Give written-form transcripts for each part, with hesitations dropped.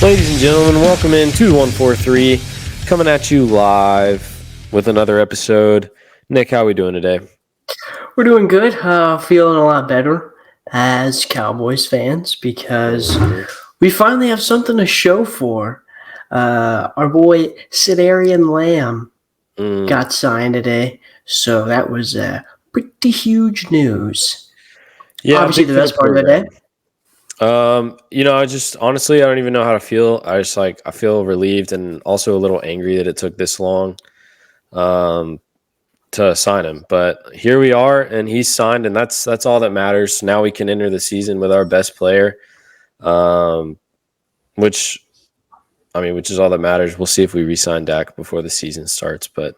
Ladies and gentlemen, welcome in to 143, coming at you live with another episode. Nick, how are we doing today? We're doing good. Feeling a lot better as Cowboys fans because we finally have something to show for. Our boy Sidarian Lamb got signed today, so that was pretty huge news. Yeah, obviously the best part of the day. I just honestly, I don't even know how to feel. I feel relieved and also a little angry that it took this long to sign him. But here we are, and he's signed, and that's all that matters. Now we can enter the season with our best player, which is all that matters. We'll see if we re-sign Dak before the season starts, but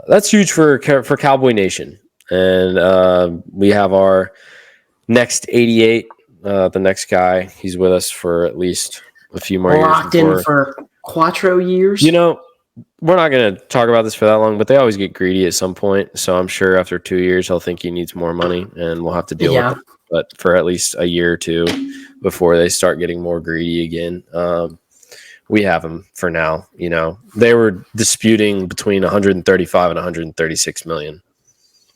that's huge for Cowboy Nation. And we have our next 88. The next guy, he's with us for at least a few more years. Locked in for quattro years. You know, we're not going to talk about this for that long, but they always get greedy at some point. So I'm sure after 2 years, he'll think he needs more money, and we'll have to deal with it. But for at least a year or two before they start getting more greedy again, we have him for now. You know, they were disputing between 135 and 136 million.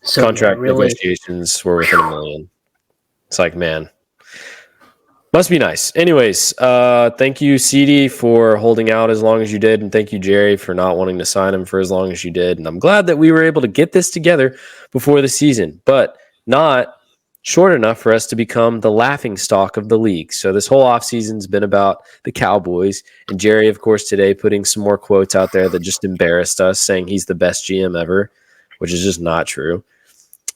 So contract negotiations were within $1 million. It's like, man. Must be nice. Anyways, thank you, CD, for holding out as long as you did, and thank you, Jerry, for not wanting to sign him for as long as you did. And I'm glad that we were able to get this together before the season, but not short enough for us to become the laughingstock of the league. So this whole offseason's been about the Cowboys, and Jerry, of course, today putting some more quotes out there that just embarrassed us, saying he's the best GM ever, which is just not true.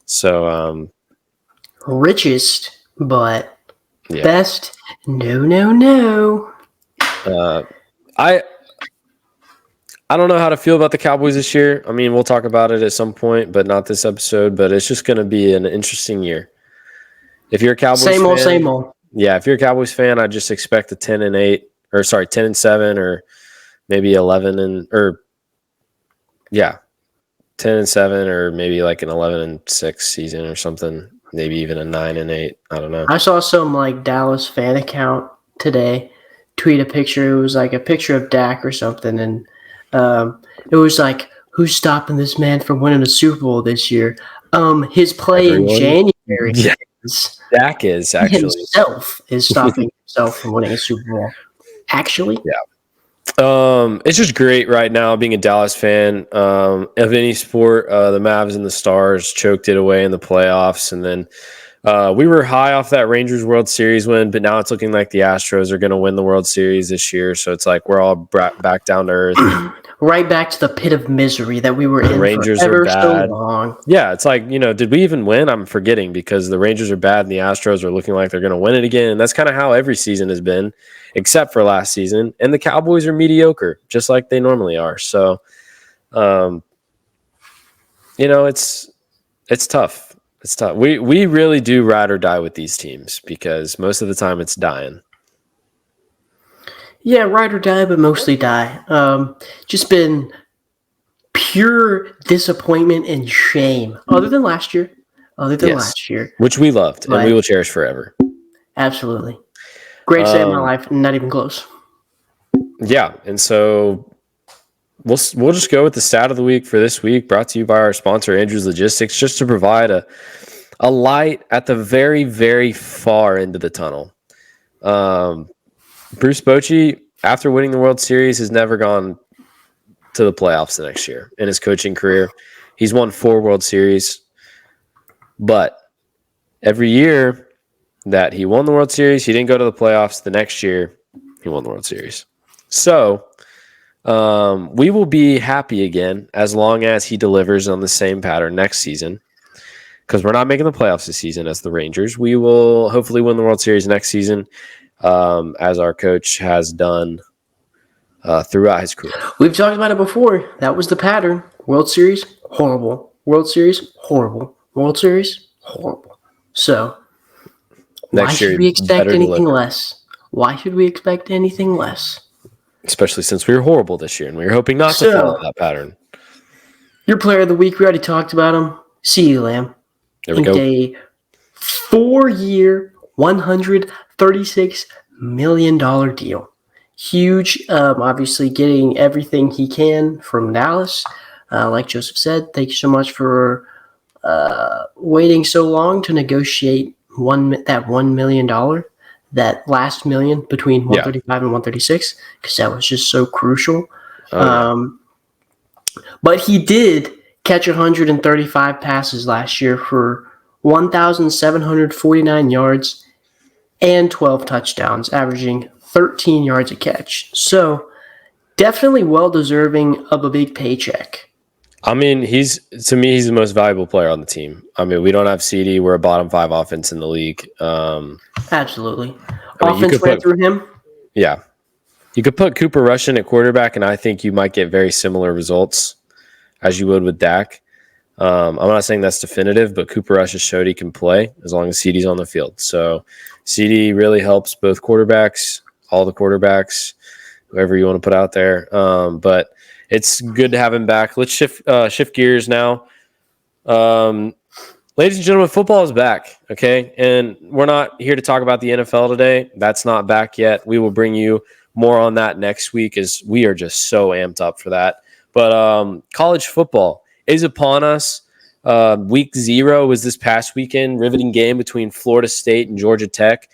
So, richest, but... yeah. Best, no. I don't know how to feel about the Cowboys this year. I mean, we'll talk about it at some point, but not this episode. But it's just going to be an interesting year. If you're a Cowboys fan, same old. Yeah, if you're a Cowboys fan, I just expect a 10-7, or maybe 10-7, or maybe like an 11-6 season or something. Maybe even a 9-8. I don't know. I saw some Dallas fan account today tweet a picture. It was like a picture of Dak or something, and it was like, "Who's stopping this man from winning a Super Bowl this year?" His play in January. Yeah. Dak is actually himself is stopping himself from winning a Super Bowl. Actually, yeah. It's just great right now being a Dallas fan of any sport. The Mavs and the Stars choked it away in the playoffs, and then we were high off that Rangers World Series win, but now it's looking like the Astros are going to win the World Series this year. So it's like we're all back down to earth, right back to the pit of misery that we were in Rangers for are bad. So long. Yeah, it's like, did we even win? I'm forgetting because the Rangers are bad and the Astros are looking like they're going to win it again, and that's kind of how every season has been, except for last season. And the Cowboys are mediocre, just like they normally are. So, it's tough. It's tough. We really do ride or die with these teams because most of the time it's dying. Yeah, ride or die, but mostly die. Just been pure disappointment and shame. Other than last year. Which we loved and we will cherish forever. Absolutely. Greatest day of my life, not even close. Yeah, and so we'll just go with the stat of the week for this week, brought to you by our sponsor, Andrews Logistics, just to provide a light at the very, very far end of the tunnel. Bruce Bochy, after winning the World Series, has never gone to the playoffs the next year in his coaching career. He's won 4 World Series, but every year that he won the World Series, he didn't go to the playoffs. The next year, he won the World Series. So we will be happy again as long as he delivers on the same pattern next season, because we're not making the playoffs this season as the Rangers. We will hopefully win the World Series next season, as our coach has done throughout his career. We've talked about it before. That was the pattern. World Series, horrible. World Series, horrible. World Series, horrible. So why should we expect anything less? Why should we expect anything less? Especially since we were horrible this year, and we were hoping not to follow that pattern. Your player of the week, we already talked about him. CeeDee Lamb. There we go. A 4-year, $136 million deal. huge. Obviously, getting everything he can from Dallas. Like Joseph said, thank you so much for waiting so long to negotiate $1 million, that last million between 135 and 136, because that was just so crucial. But he did catch 135 passes last year for 1,749 yards and 12 touchdowns, averaging 13 yards a catch. So definitely well deserving of a big paycheck. I mean, he's the most valuable player on the team. I mean, we don't have CD. We're a bottom 5 offense in the league. Absolutely. Offense ran through him. Yeah. You could put Cooper Rush in at quarterback, and I think you might get very similar results as you would with Dak. I'm not saying that's definitive, but Cooper Rush has showed he can play as long as CD's on the field. So CD really helps both quarterbacks, all the quarterbacks, whoever you want to put out there. But it's good to have him back. Let's shift gears now. Ladies and gentlemen, football is back, okay? And we're not here to talk about the NFL today. That's not back yet. We will bring you more on that next week, as we are just so amped up for that. But college football is upon us. Week 0 was this past weekend, riveting game between Florida State and Georgia Tech.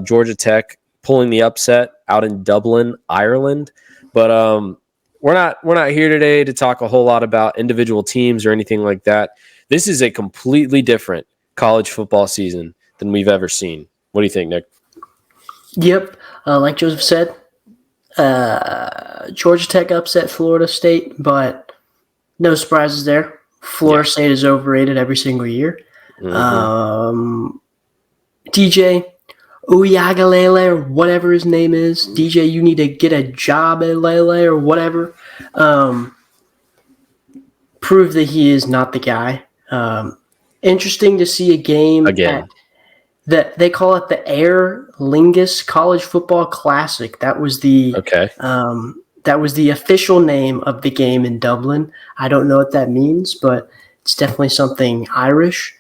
Georgia Tech pulling the upset out in Dublin, Ireland. But we're not here today to talk a whole lot about individual teams or anything like that. This is a completely different college football season than we've ever seen. What do you think, Nick? Yep. Like Joseph said, Georgia Tech upset Florida State, but no surprises there. Florida State is overrated every single year. DJ Uiagalelei, or whatever his name is. DJ, you need to get a job at Lele or whatever. Prove that he is not the guy. Interesting to see a game again. That they call it the Aer Lingus College Football Classic. That was the official name of the game in Dublin. I don't know what that means, but it's definitely something Irish.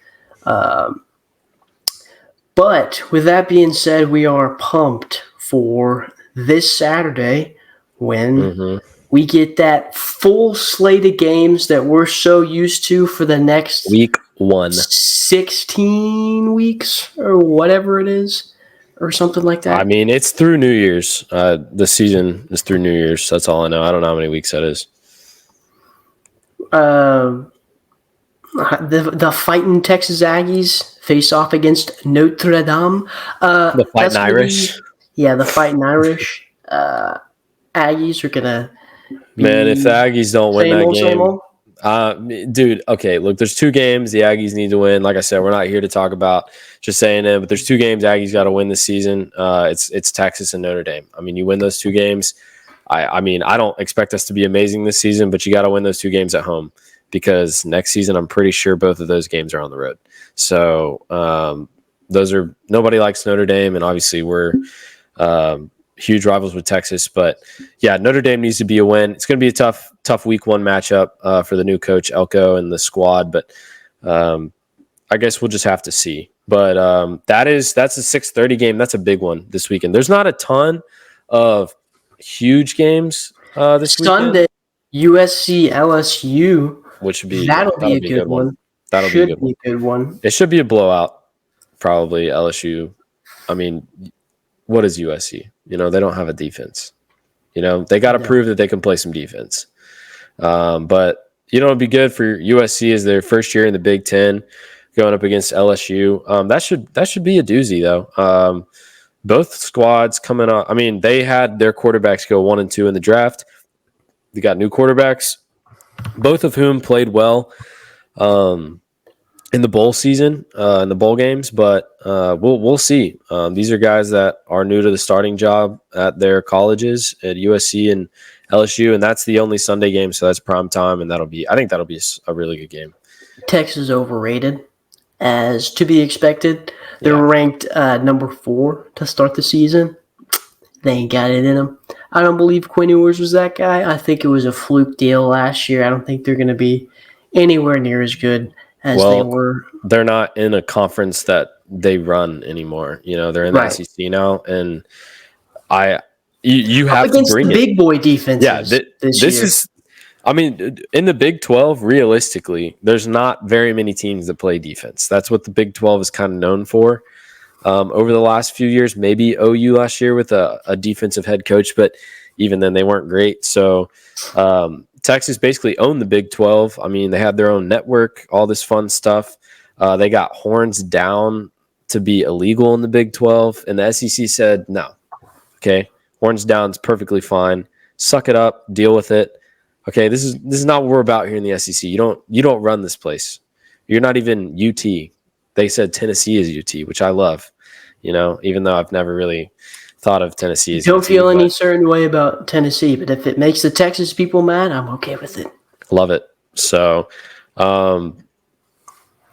But with that being said, we are pumped for this Saturday when we get that full slate of games that we're so used to for the next week 1, 16 weeks or whatever it is, or something like that. I mean, it's through New Year's. The season is through New Year's. That's all I know. I don't know how many weeks that is. The fighting Texas Aggies face off against Notre Dame. The fighting Irish. The fighting Irish. Aggies are gonna. Man, if the Aggies don't win that game, dude. Okay, look, there's 2 games the Aggies need to win. Like I said, we're not here to talk about just saying it, but there's 2 games Aggies got to win this season. It's Texas and Notre Dame. I mean, you win those 2 games. I mean, I don't expect us to be amazing this season, but you got to win those 2 games at home, because next season I'm pretty sure both of those games are on the road. So nobody likes Notre Dame, and obviously we're huge rivals with Texas. But yeah, Notre Dame needs to be a win. It's going to be a tough week 1 matchup for the new coach Elko and the squad, but I guess we'll just have to see. But that's a 6:30 game. That's a big one this weekend. There's not a ton of huge games this Sunday, weekend. USC LSU, which would be that'll be a good one. That'll be a good one. It should be a blowout, probably. LSU. I mean, what is USC? They don't have a defense. They got to prove that they can play some defense. But it'd be good for USC as their first year in the Big Ten, going up against LSU. That should be a doozy though. Both squads coming up. I mean, they had their quarterbacks go 1 and 2 in the draft. They got new quarterbacks, both of whom played well in the bowl season, in the bowl games. But we'll see. These are guys that are new to the starting job at their colleges at USC and LSU, and that's the only Sunday game, so that's prime time, and I think that'll be a really good game. Texas overrated, as to be expected. They're ranked number 4 to start the season. They ain't got it in them. I don't believe Quinn Ewers was that guy. I think it was a fluke deal last year. I don't think they're going to be anywhere near as good as they were. They're not in a conference that they run anymore. They're in the SEC now, and You Up have to against bring the it. big boy defenses this year. Is, I mean, in the Big 12, realistically, there's not very many teams that play defense. That's what the Big 12 is kind of known for. Over the last few years, maybe OU last year with a defensive head coach, but even then they weren't great. So Texas basically owned the Big 12. I mean, they had their own network, all this fun stuff. They got horns down to be illegal in the Big 12, and the SEC said no. Okay, horns down is perfectly fine. Suck it up, deal with it. Okay, this is not what we're about here in the SEC. You don't run this place. You're not even UT. They said Tennessee is UT, which I love. Even though I've never really thought of Tennessee as Don't UT, feel any certain way about Tennessee, but if it makes the Texas people mad, I'm okay with it. Love it. So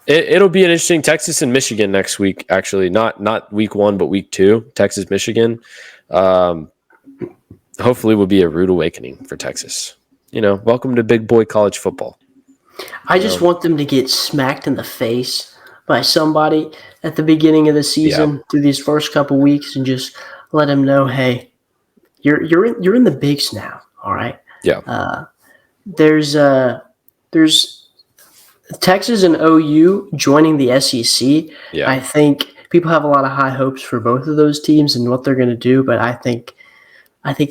it'll be an interesting Texas and Michigan next week. Actually, not week 1, but week 2. Texas, Michigan. Hopefully, will be a rude awakening for Texas. Welcome to big boy college football. I just want them to get smacked in the face by somebody at the beginning of the season through these first couple weeks, and just let them know, hey, you're in the bigs now. All right. Yeah. There's Texas and OU joining the SEC. Yeah. I think people have a lot of high hopes for both of those teams and what they're going to do, but I think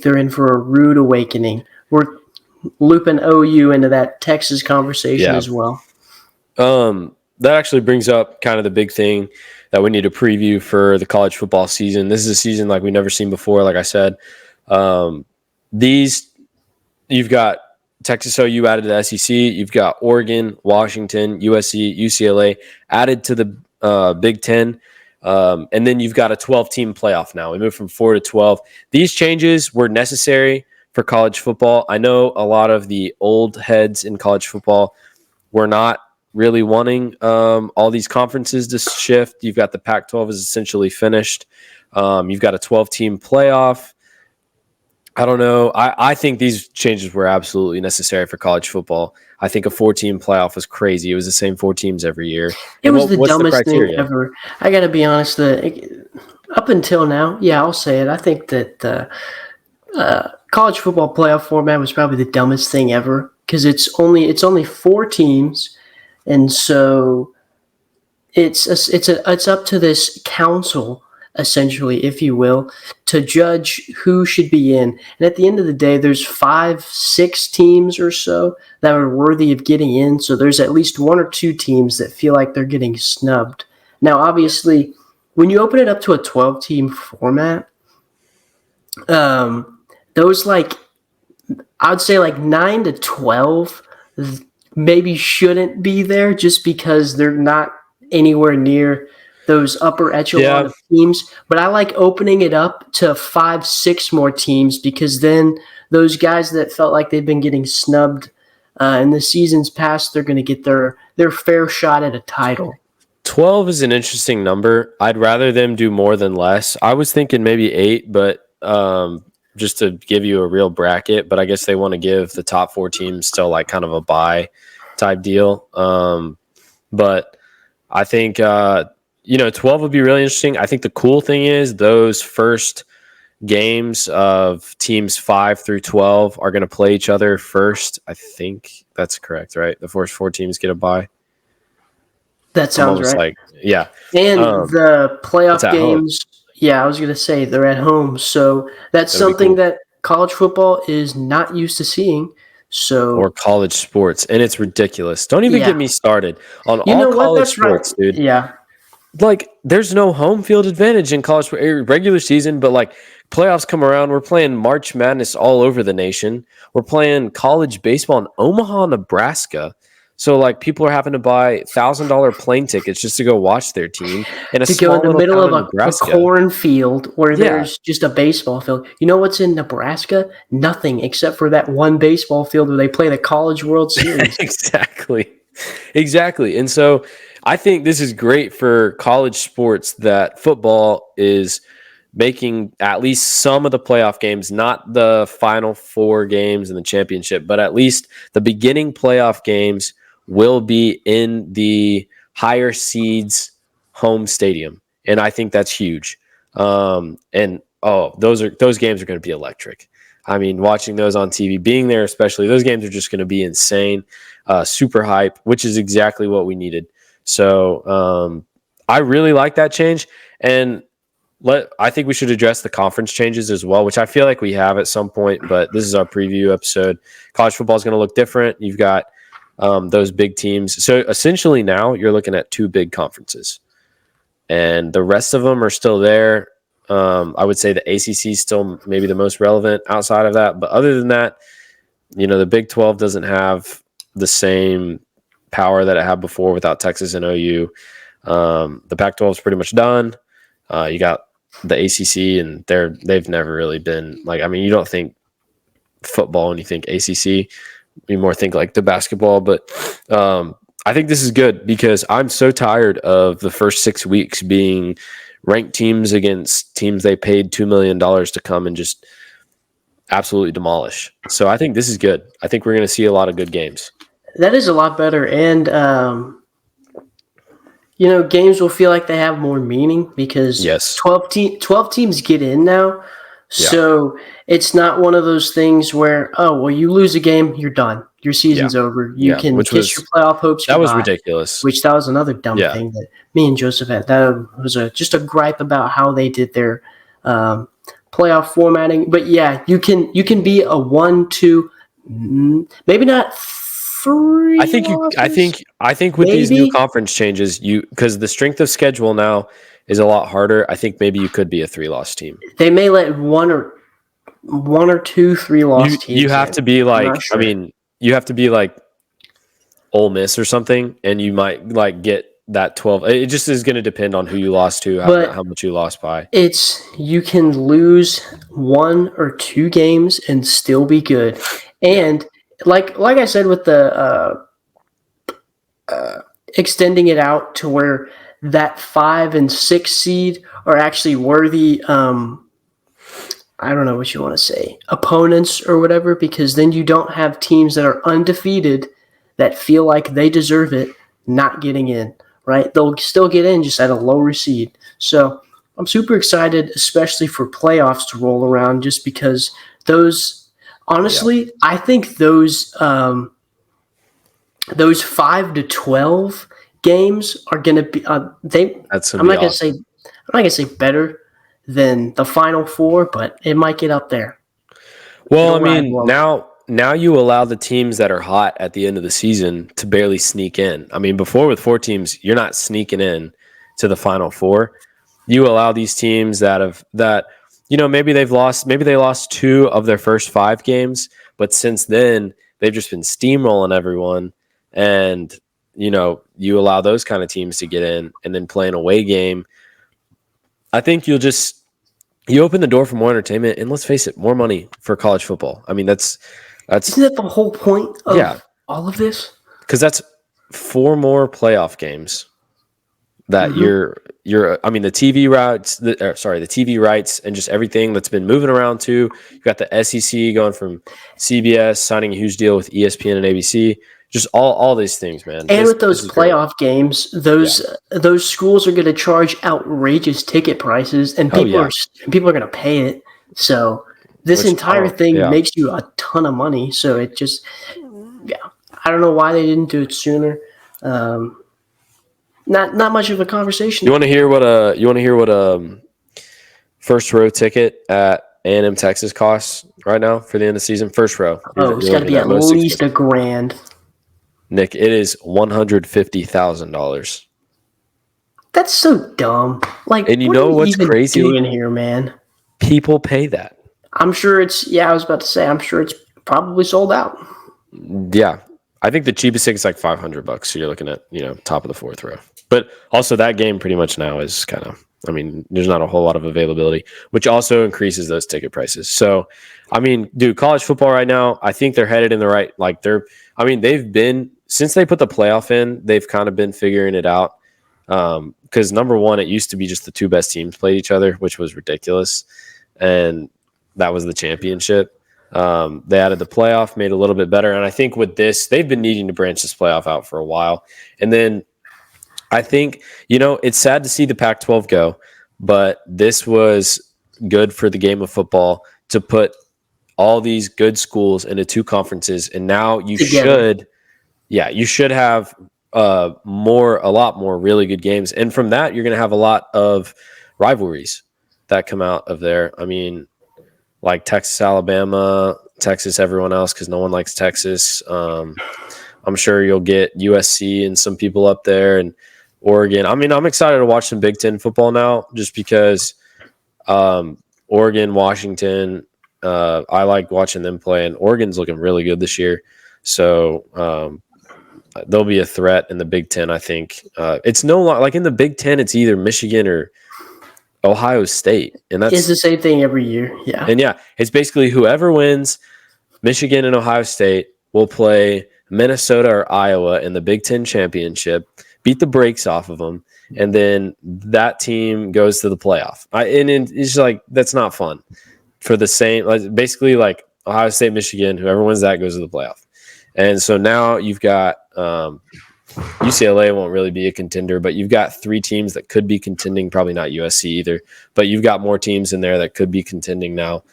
they're in for a rude awakening. We're looping OU into that Texas conversation as well. That actually brings up kind of the big thing that we need to preview for the college football season. This is a season like we've never seen before. Like I said, you've got Texas OU added to the SEC. You've got Oregon, Washington, USC, UCLA added to the Big Ten. And then you've got a 12-team playoff now. We moved from 4 to 12. These changes were necessary for college football. I know a lot of the old heads in college football were not really wanting all these conferences to shift. You've got the Pac-12 is essentially finished. You've got a 12-team playoff. I don't know. I think these changes were absolutely necessary for college football. I think a 4-team playoff was crazy. It was the same 4 teams every year. It was the dumbest thing ever. I got to be honest. Up until now, I'll say it. I think that the college football playoff format was probably the dumbest thing ever because it's only 4 teams, and so it's up to this council, essentially, if you will, to judge who should be in. And at the end of the day, there's 5-6 teams or so that are worthy of getting in. So there's at least 1 or 2 teams that feel like they're getting snubbed. Now, obviously, when you open it up to a 12-team format, those I would say 9 to 12 maybe shouldn't be there just because they're not anywhere near those upper echelon of teams. But I like opening it up to 5-6 more teams because then those guys that felt like they've been getting snubbed in the seasons past, they're going to get their fair shot at a title. 12 is an interesting number. I'd rather them do more than less. I was thinking maybe 8, but just to give you a real bracket, but I guess they want to give the top 4 teams still kind of a bye type deal. But I think 12 would be really interesting. I think the cool thing is those first games of teams 5 through 12 are going to play each other first. I think that's correct, right? The first 4 teams get a bye. That sounds right. Yeah. And the playoff games, I was going to say they're at home. So that's something that college football is not used to seeing. Or college sports. And it's ridiculous. Don't even get me started on all college sports, dude. Yeah. There's no home field advantage in college regular season, but playoffs come around. We're playing March Madness all over the nation. We're playing college baseball in Omaha, Nebraska. So people are having to buy $1,000 plane tickets just to go watch their team to go in the middle of a cornfield where there's just a baseball field. You know what's in Nebraska? Nothing except for that one baseball field where they play the College World Series. Exactly. And so I think this is great for college sports that football is making at least some of the playoff games, not the final 4 games in the championship, but at least the beginning playoff games will be in the higher seeds home stadium. And I think that's huge. And those games are going to be electric. I mean, watching those on TV, being there especially, those games are just going to be insane, super hype, which is exactly what we needed. So I really like that change, and I think we should address the conference changes as well, which I feel like we have at some point, but this is our preview episode. College football is going to look different. You've got those big teams. So essentially now you're looking at 2 big conferences, and the rest of them are still there. I would say the ACC is still maybe the most relevant outside of that. But other than that, the Big 12 doesn't have the same power that it had before without Texas and OU. The Pac-12 is pretty much done. You got the ACC, and they've never really been like, I mean, you don't think football when you think ACC, you more think like the basketball. But I think this is good because I'm so tired of the first 6 weeks being ranked teams against teams they paid $2 million to come and just absolutely demolish. So I think this is good. I think we're going to see a lot of good games. That is a lot better. And, games will feel like they have more meaning because 12 teams get in now. So it's not one of those things where, you lose a game, you're done. Your season's over. You can kiss your playoff hopes goodbye. That was ridiculous. That was another dumb thing that me and Joseph had. That was just a gripe about how they did their playoff formatting. But you can be a 1-2, maybe not 3. I think with these new conference changes, because the strength of schedule now is a lot harder. I think maybe you could be a 3-loss team. They may let one or 2 3-loss teams. You have to be like, sure. I mean, you have to be like Ole Miss or something, and you might like get that 12. It just is going to depend on who you lost to, how much you lost by. You can lose 1 or 2 games and still be good. And like I said, with the extending it out to where that 5 and 6 seed are actually worthy. I don't know what you want to say, opponents or whatever, because then you don't have teams that are undefeated that feel like they deserve it not getting in, right? They'll still get in just at a lower seed. So I'm super excited, especially for playoffs to roll around, just because those, honestly, I think those 5 to 12 games are going to be I'm not going to say better than the Final Four, but it might get up there. Well, I mean, now you allow the teams that are hot at the end of the season to barely sneak in. I mean, before with 4 teams, you're not sneaking in to the Final Four. You allow these teams maybe they lost 2 of their first 5 games, but since then they've just been steamrolling everyone, and you allow those kind of teams to get in and then play an away game. I think you open the door for more entertainment, and let's face it, more money for college football. I mean, isn't that the whole point of all of this? Because that's 4 more playoff games that I mean, the TV rights, the TV rights, and just everything that's been moving around too. You've got the SEC going from CBS signing a huge deal with ESPN and ABC. Just all these things, man. And with those playoff games, those schools are going to charge outrageous ticket prices, and people are going to pay it. So this entire thing makes you a ton of money. So it just, I don't know why they didn't do it sooner. Not much of a conversation. You want to hear what a first row ticket at A&M Texas costs right now for the end of the season? First row. It's got to be at least $1,000. Nick, it is $150,000. That's so dumb. Like, and you know what's crazy? Doing here, man? People pay that. I'm sure it's. Yeah, I was about to say. I'm sure it's probably sold out. Yeah, I think the cheapest ticket's like $500. So you're looking at top of the 4th row. But also that game pretty much now is kind of. I mean, there's not a whole lot of availability, which also increases those ticket prices. So, I mean, dude, college football right now, I think they're headed in the right. Like they've been. Since they put the playoff in, they've kind of been figuring it out. Because number one, it used to be just the 2 best teams played each other, which was ridiculous. And that was the championship. They added the playoff, made it a little bit better. And I think with this, they've been needing to branch this playoff out for a while. And then I think, it's sad to see the Pac-12 go, but this was good for the game of football to put all these good schools into 2 conferences, and now you should have a lot more really good games, and from that you're going to have a lot of rivalries that come out of there. I mean, like Texas, Alabama, Texas, everyone else, because no one likes Texas. I'm sure you'll get USC and some people up there, and Oregon. I mean, I'm excited to watch some Big Ten football now, just because Oregon, Washington, I like watching them play, and Oregon's looking really good this year. So they'll be a threat in the Big Ten, I think. It's no like in the Big Ten, it's either Michigan or Ohio State, and it's the same thing every year. Yeah, and it's basically whoever wins Michigan and Ohio State will play Minnesota or Iowa in the Big Ten championship, beat the brakes off of them, and then that team goes to the playoff. And it's like, that's not fun for the same, like, basically like Ohio State, Michigan, whoever wins that goes to the playoff. And so now you've got UCLA won't really be a contender, but you've got 3 teams that could be contending, probably not USC either, but you've got more teams in there that could be contending now.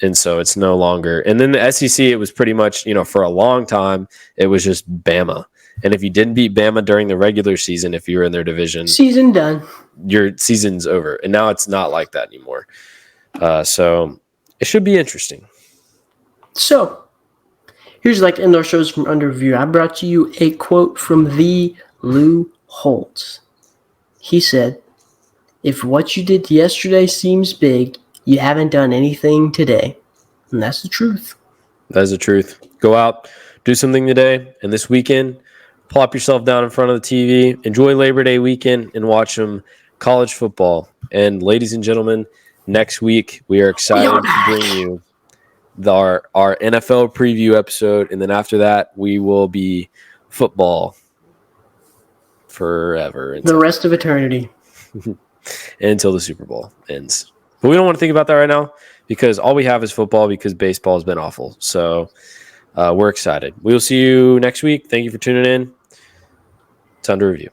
And so it's no longer. And then the SEC, it was pretty much, for a long time, it was just Bama. And if you didn't beat Bama during the regular season, if you were in their division, season done. Your season's over. And now it's not like that anymore. So it should be interesting. So here's like in our shows from Under Review. I brought to you a quote from the Lou Holtz. He said, "If what you did yesterday seems big, you haven't done anything today." And that's the truth. That is the truth. Go out, do something today, and this weekend, plop yourself down in front of the TV, enjoy Labor Day weekend, and watch some college football. And ladies and gentlemen, next week we are excited to bring you our NFL preview episode, and then after that we will be football forever. The rest of eternity. Until the Super Bowl ends. But we don't want to think about that right now, because all we have is football, because baseball has been awful. So we're excited. We will see you next week. Thank you for tuning in. It's Under Review.